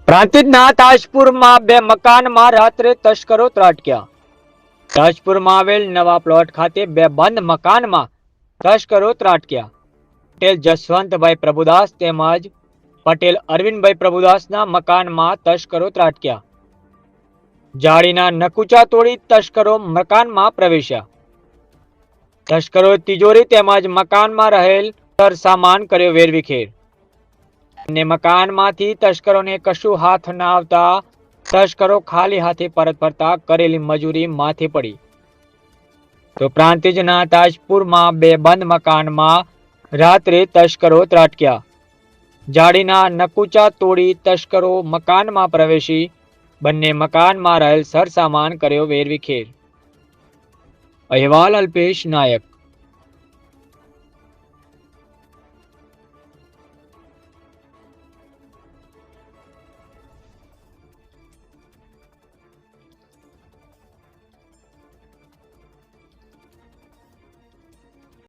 પ્રાંતિજના તાજપુરમાં બે મકાનમાં રાત્રે તસ્કરો ત્રાટક્યા. તાજપુરમાં આવેલ નવા પ્લોટ ખાતે બે બંધ મકાનમાં તસ્કરો ત્રાટક્યા. પટેલ જસવંતભાઈ પ્રભુદાસ તેમજ પટેલ અરવિંદભાઈ પ્રભુદાસના મકાનમાં તસ્કરો ત્રાટક્યા. જાળીના નકુચા તોડી તસ્કરો મકાનમાં પ્રવેશ્યા. તસ્કરોએ તિજોરી તેમજ મકાનમાં રહેલ સરસામાન કર્યો વેરવિખેર. અને મકાનમાંથી તસ્કરોને કશું હાથ ના આવતા તસ્કરો ખાલી હાથે પરત ફરતા કરેલી મજૂરી માથે પડી. તો પ્રાંતિજના તાજપુરમાં બે બંધ મકાનમાં રાત્રે તસ્કરો ત્રાટક્યા. જાળીના નકુચા તોડી તસ્કરો મકાનમાં પ્રવેશી બંને મકાનમાં રહેલ સરસામાન કર્યો વેરવિખેર. અહેવાલ અલ્પેશ નાયક.